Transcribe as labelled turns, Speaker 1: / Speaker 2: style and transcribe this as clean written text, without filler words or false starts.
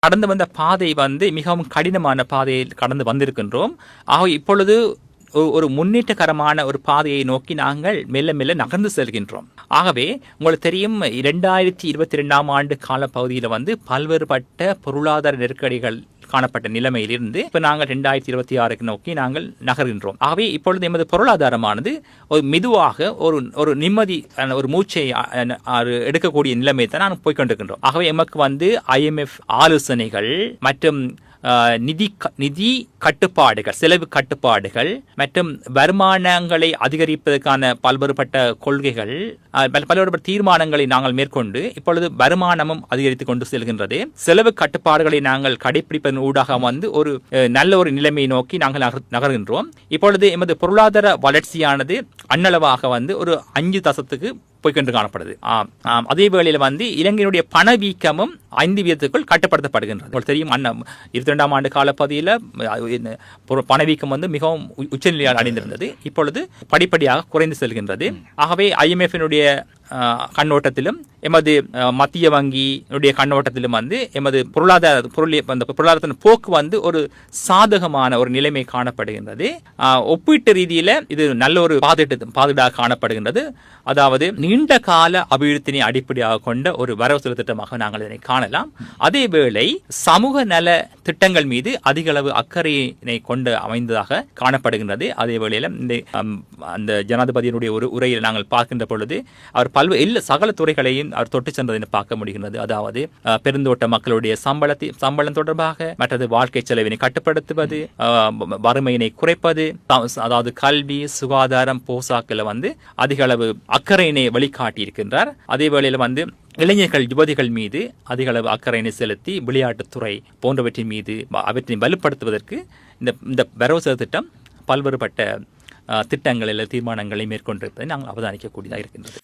Speaker 1: கடந்து வந்த பாதை மிகவும் கடினமான பாதையை கடந்து வந்திருக்கின்றோம். ஆக இப்பொழுது ஒரு முன்னேற்றகரமான ஒரு பாதையை நோக்கி நாங்கள் மெல்ல மெல்ல நகர்ந்து செல்கின்றோம். ஆகவே உங்களுக்கு தெரியும் 2022 ஆண்டு காலப்பகுதியில் பல்வேறுபட்ட பொருளாதார நெருக்கடிகள் காணப்பட்ட நிலைமையிலிருந்து இப்ப நாங்கள் 2026 நோக்கி நாங்கள் நகர்கின்றோம். ஆகவே இப்பொழுது எமது பொருளாதாரமானது ஒரு மெதுவாக ஒரு நிம்மதி ஒரு மூச்சை எடுக்கக்கூடிய நிலைமை தான் நாங்கள் போய்கொண்டிருக்கின்றோம். ஆகவே எமக்கு IMF ஆலோசனைகள் மற்றும் நிதி கட்டுப்பாடுகள், செலவு கட்டுப்பாடுகள் மற்றும் வருமானங்களை அதிகரிப்பதற்கான பல்வேறுபட்ட கொள்கைகள், பல்வேறுபட்ட தீர்மானங்களை நாங்கள் மேற்கொண்டு இப்பொழுது வருமானமும் அதிகரித்துக் கொண்டு செல்கின்றது. செலவு கட்டுப்பாடுகளை நாங்கள் கடைபிடிப்பதன் ஊடாக ஒரு நல்ல ஒரு நிலைமையை நோக்கி நாங்கள் நகர்கின்றோம். இப்பொழுது எமது பொருளாதார வளர்ச்சியானது அன்னளவாக ஒரு 5 தசத்துக்கு போய்கொண்டு காணப்படுது. அதே வேளையில் இலங்கையினுடைய பணவீக்கமும் 5% கட்டுப்படுத்தப்படுகின்றது. தெரியும் 22 ஆண்டு காலப்பகுதியில் பணவீக்கம் மிகவும் உச்சநிலையால் அடைந்திருந்தது. இப்பொழுது படிப்படியாக குறைந்து செல்கின்றது. ஆகவே IMF-னுடைய கண்ணோட்டத்திலும் எமது மத்திய வங்கியினுடைய கண்ணோட்டத்திலும் எமது பொருளாதாரத்தின் போக்கு ஒரு சாதகமான ஒரு நிலைமை காணப்படுகின்றது. ஒப்பீட்டு ரீதியில இது நல்ல ஒரு பாதுகாப்பாக காணப்படுகின்றது. அதாவது நீண்ட கால அபிவிருத்தினை அடிப்படையாக கொண்ட ஒரு வரவு செலவு திட்டமாக நாங்கள் இதனை காணலாம். அதே வேளை சமூக நல திட்டங்கள் மீது அதிக அளவு அக்கறையினை கொண்டு அமைந்ததாக காணப்படுகின்றது. அதே வேளையில அந்த ஜனாதிபதியினுடைய ஒரு உரையில் நாங்கள் பார்க்கின்ற பொழுது அவர் சகல துறைகளையும் அவர் தொட்டு சென்றதை பார்க்க முடிகின்றது. அதாவது பெருந்தோட்ட மக்களுடைய சம்பளம் தொடர்பாக, மற்றது வாழ்க்கை செலவினை கட்டுப்படுத்துவது, வறுமையினை குறைப்பது, அதாவது கல்வி, சுகாதாரம், போசாக்கில் அதிக அளவு அக்கறையினை வெளிக்காட்டியிருக்கின்றார். அதே வேளையில் இளைஞர்கள், யுவதிகள் மீது அதிக அளவு அக்கறையினை செலுத்தி விளையாட்டுத்துறை போன்றவற்றின் மீது அவற்றை வலுப்படுத்துவதற்கு இந்த வரவு செலவு திட்டம் பல்வேறுபட்ட திட்டங்களில் தீர்மானங்களை மேற்கொண்டிருப்பதை நாங்கள் அவதானிக்கக்கூடியதாக இருக்கின்றது.